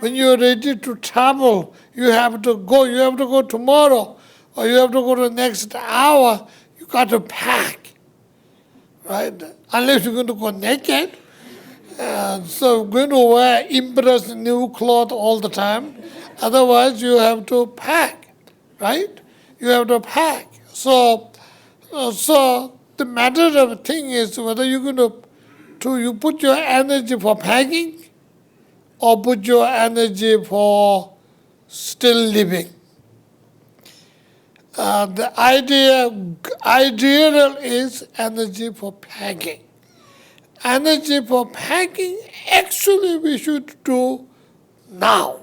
When you're ready to travel, you have to go tomorrow, or you have to go to the next hour, you got to pack, right? Unless you're going to go naked. So going to wear impress new clothes all the time. Otherwise, you have to pack, right? You have to pack. So the matter of thing is whether you're going to you put your energy for packing or put your energy for still living. The ideal is energy for packing. Energy for packing, actually we should do now.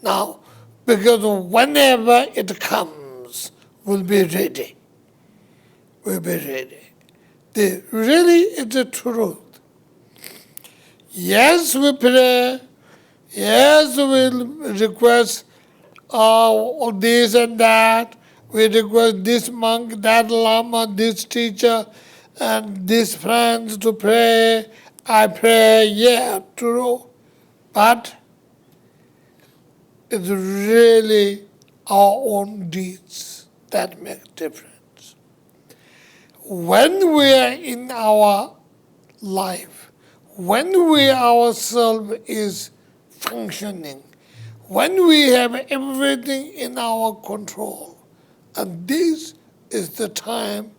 Now, because whenever it comes, we'll be ready. We'll be ready. Really is the truth. Yes, we pray. Yes, we request this and that. We request this monk, that lama, this teacher, and these friends to pray. I pray, yeah, true. But it's really our own deeds that make difference. When we are in our life, when we ourselves is functioning, when we have everything in our control, and this is the time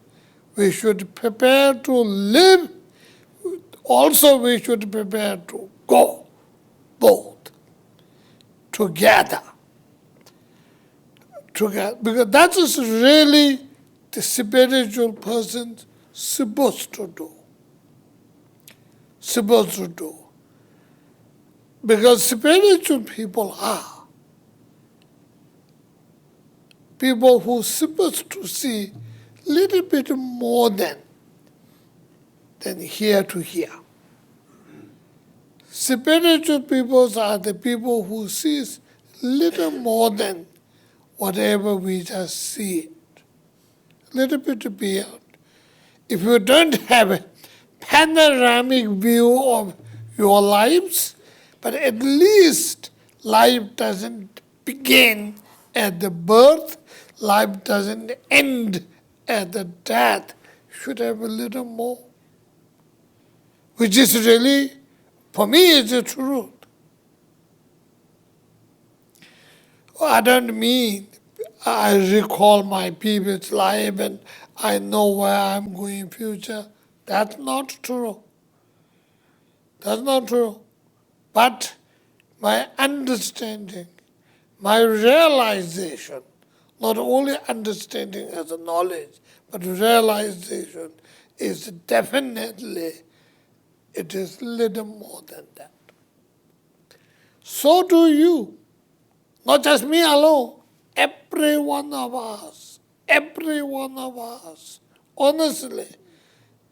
we should prepare to live, also we should prepare to go, both, together. Because that is really the spiritual person supposed to do. Because spiritual people are people who are supposed to see a little bit more than here to here. Spiritual people are the people who sees little more than whatever we just see it. A little bit beyond. If you don't have a panoramic view of your lives, but at least life doesn't begin at the birth, life doesn't end at the death, should have a little more. Which is really, for me, is the truth. I don't mean I recall my previous life and I know where I'm going in future. That's not true. That's not true. But my understanding, my realization, not only understanding as a knowledge, but realization is definitely, it is little more than that. So do you. Not just me alone. Every one of us. Honestly,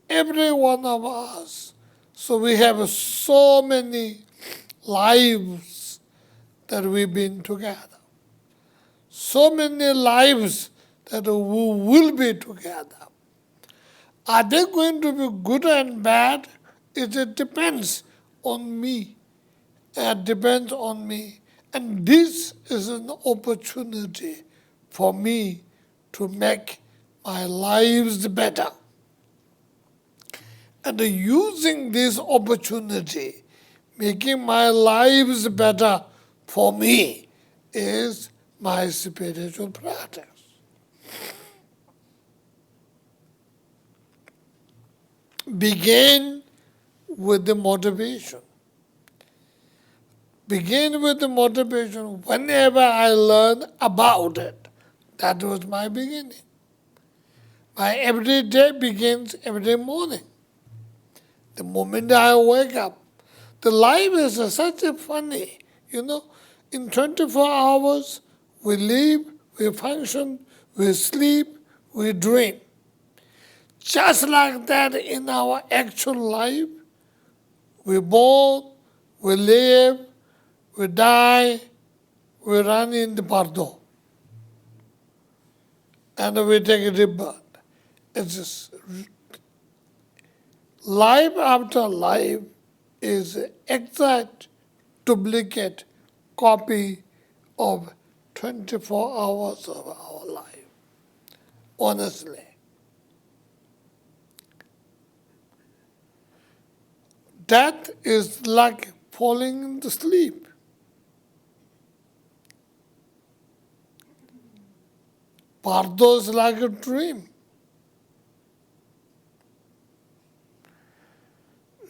every one of us. So we have so many lives that we've been together. So many lives that we will be together. Are they going to be good and bad? It depends on me. It depends on me. And this is an opportunity for me to make my lives better. And using this opportunity, making my lives better for me, is my spiritual practice. Begin with the motivation. Begin with the motivation. Whenever I learn about it, that was my beginning. My every day begins every morning. The moment I wake up, the life is such a funny, in 24 hours, we live, we function, we sleep, we dream. Just like that in our actual life, we born, we live, we die, we run in the bardo. And we take a rebirth. It's just, life after life is exact duplicate copy of 24 hours of our life, honestly. Death is like falling into sleep. Bardo is like a dream.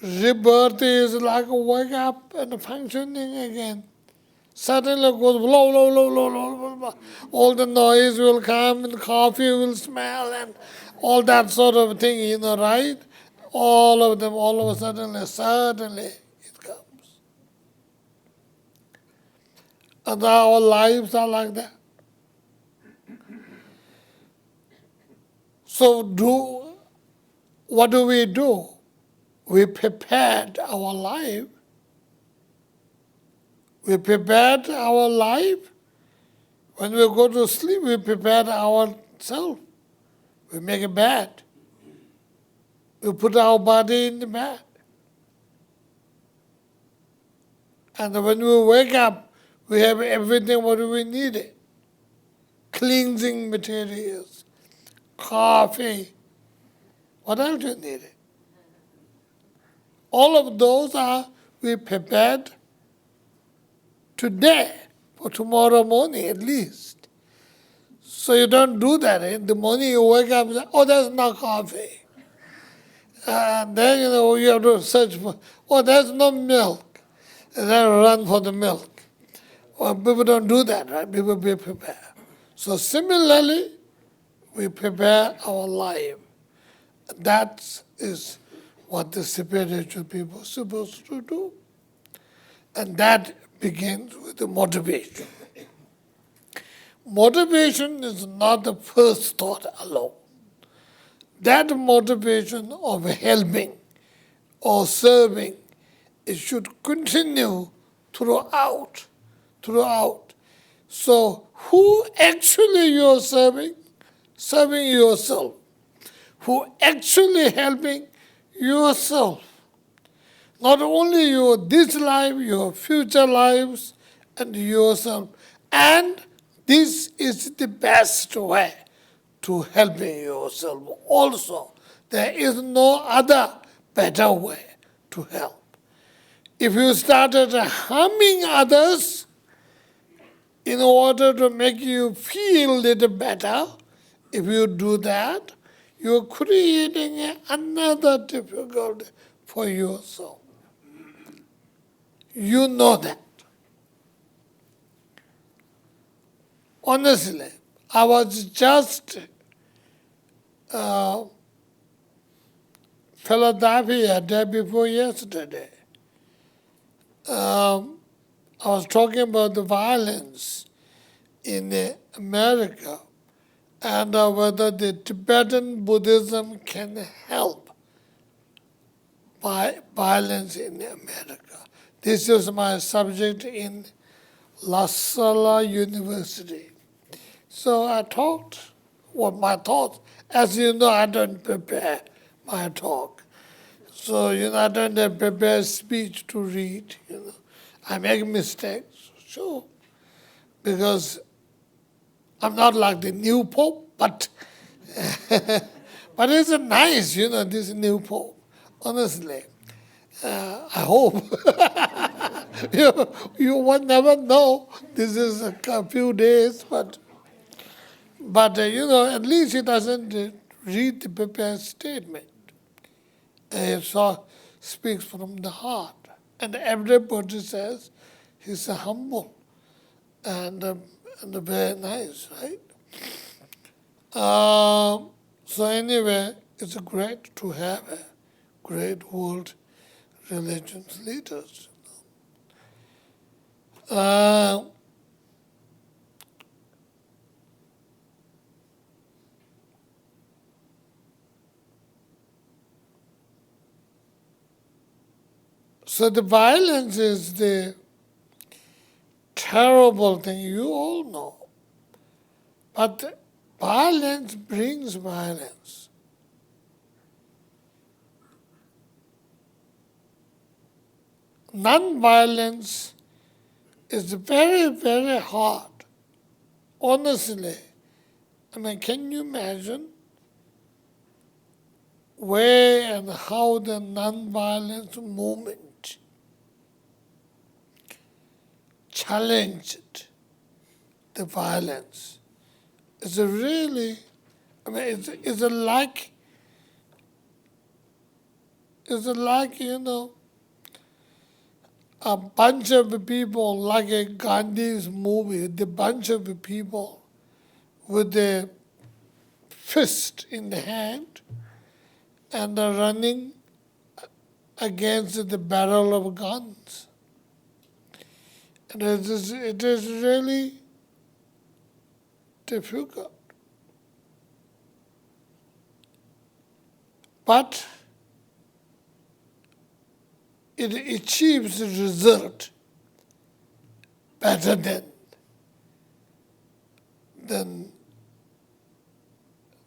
Rebirth is like a wake up and functioning again. Suddenly it goes blah, blah, blah, blah, blah, blah, blah. All the noise will come and coffee will smell and all that sort of thing, right? All of them, all of a sudden, suddenly it comes. And our lives are like that. So what do? We prepared our life. We prepared our life. When we go to sleep, we prepare ourselves. We make a bed. We put our body in the bed. And when we wake up, we have everything what we needed. Cleansing materials, coffee. What else you needed? All of those we prepared today for tomorrow morning at least. So you don't do that. In the morning you wake up and say, oh, there's no coffee. And then you have to search for, oh, there's no milk. And then run for the milk. Well, people don't do that, right? People be prepared. So similarly, we prepare our life. That is what the spiritual people are supposed to do. And that begins with the motivation. Motivation is not the first thought alone. That motivation of helping or serving, it should continue throughout. So who actually you are serving? Serving yourself. Who actually helping? Yourself. Not only this life, your future lives, and yourself. And this is the best way to helping yourself also. There is no other better way to help. If you started harming others in order to make you feel a little better, if you do that, you're creating another difficulty for yourself. You know that. Honestly, I was just Philadelphia day before yesterday. I was talking about the violence in America and whether the Tibetan Buddhism can help by violence in America. This is my subject in La Salle University. So I talked what my thoughts. As you know, I don't prepare my talk. So, I don't have prepared speech to read, I make mistakes, sure. Because I'm not like the new Pope, but it's nice, this new Pope, honestly. I hope. You will never know. This is a few days, but at least he doesn't read the prepared statement. He speaks from the heart. And everybody says he's humble and very nice, right? So anyway, it's great to have a great world religions leaders. So the violence is the terrible thing, you all know. But violence brings violence. Non-violence It's very, very hard, honestly. I mean, can you imagine where and how the nonviolence movement challenged the violence? It's a really, I mean, it's a like, a bunch of people, like a Gandhi's movie, the bunch of people with a fist in the hand and are running against the barrel of guns. And it is really difficult. But it achieves a result better than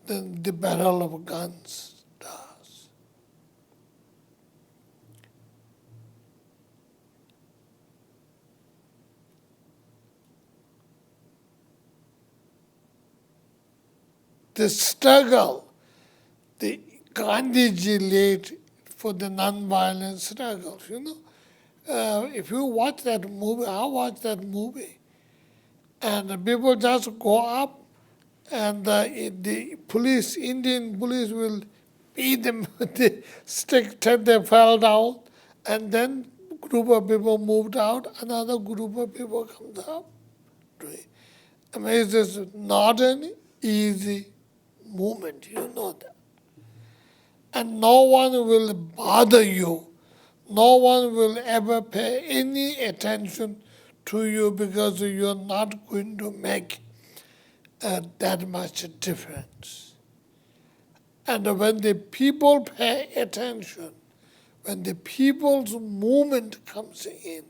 the barrel of guns does. The struggle, the Gandhiji laid for the non-violent struggle, if you watch that movie, I watched that movie, and people just go up and the police, Indian police will beat them with the stick till they fell down, and then group of people moved out, another group of people comes up. I mean, it's just not an easy movement, you know that. And no one will bother you. No one will ever pay any attention to you because you're not going to make that much difference. And when the people pay attention, when the people's movement comes in,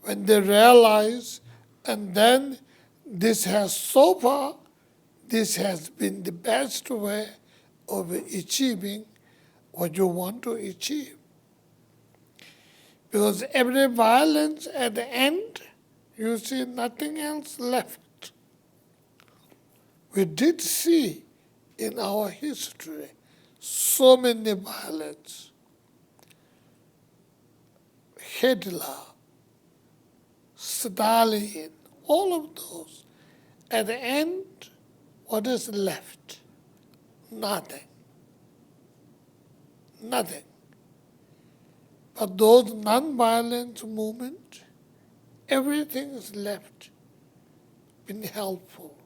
when they realize, and then this has so far, this has been the best way of achieving what you want to achieve. Because every violence at the end, you see nothing else left. We did see in our history so many violence. Hitler, Stalin, all of those. At the end, what is left? Nothing. Nothing. But those non-violent movements, everything is left, been helpful.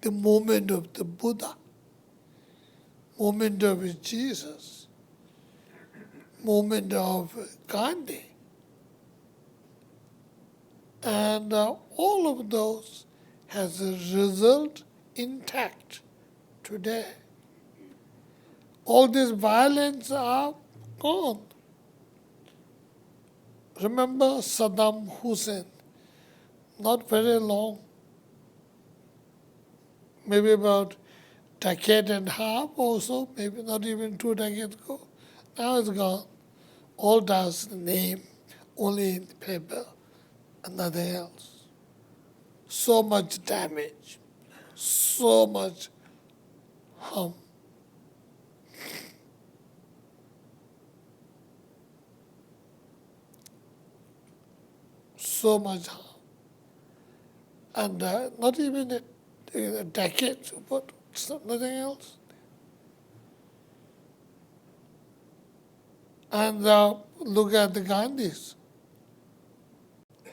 The movement of the Buddha, movement of Jesus, movement of Gandhi. And all of those has a result intact today. All this violence are gone. Remember Saddam Hussein, not very long, maybe about decade and a half or so, maybe not even 2 decades ago. Now it's gone. All does the name, only in the paper, and nothing else. So much damage, so much harm. So much harm. And not even a decade, but nothing else. And look at the Gandhis.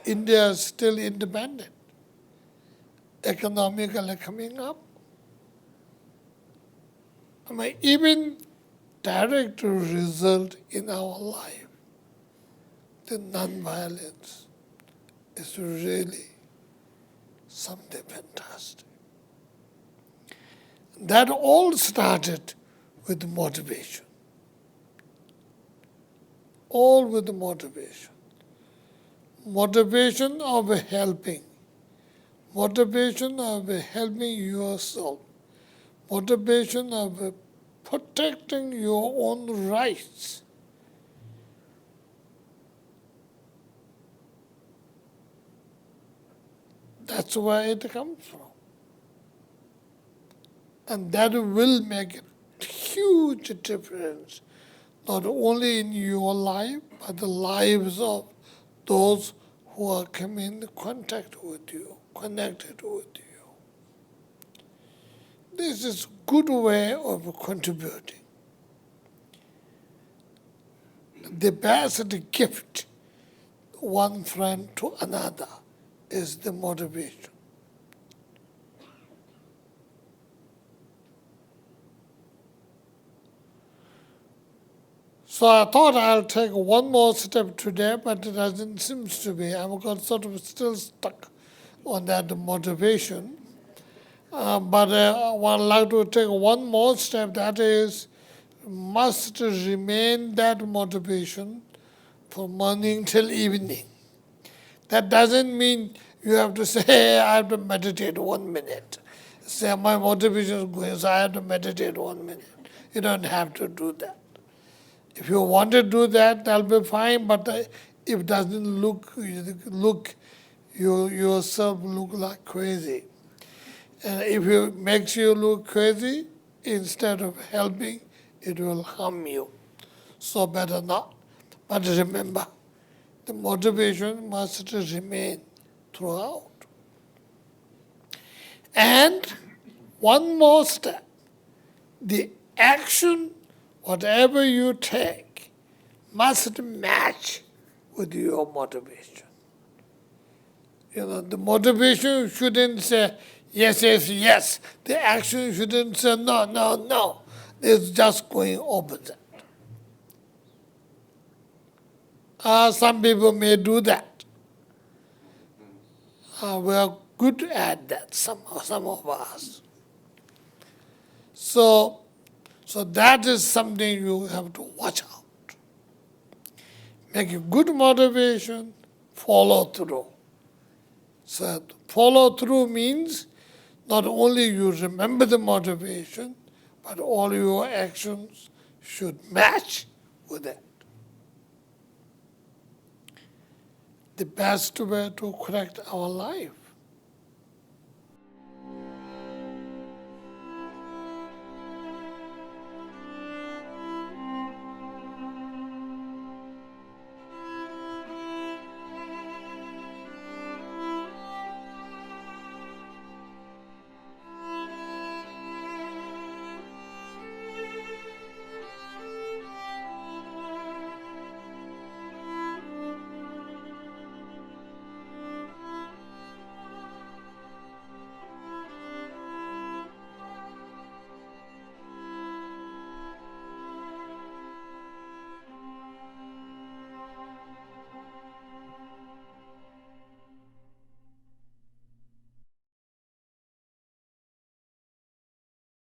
India is still independent, economically coming up. I mean, even direct result in our life, the non-violence is really something fantastic. That all started with motivation. All with motivation. Motivation of helping. Motivation of helping yourself. Motivation of protecting your own rights. That's where it comes from. And that will make a huge difference, not only in your life, but the lives of those who are coming in contact with you, connected with you. This is a good way of contributing. The best gift one friend to another is the motivation. So I thought I'll take one more step today, but it doesn't seem to be. I'm sort of still stuck on that motivation. But I would like to take one more step, that is, must remain that motivation from morning till evening. That doesn't mean you have to say, hey, I have to meditate 1 minute. Say, my motivation is going, so I have to meditate 1 minute. You don't have to do that. If you want to do that, that'll be fine, but if it doesn't look you yourself look like crazy. And if it makes you look crazy, instead of helping, it will harm you. So better not. But remember, the motivation must remain throughout. And one more step, the action, whatever you take, must match with your motivation. The motivation shouldn't say, yes, yes, yes. The action shouldn't say, no, no, no. It's just going opposite. Some people may do that. We are good at that, some of us. So that is something you have to watch out. Make a good motivation, follow through. So follow through means not only you remember the motivation, but all your actions should match with it. The best way to correct our life.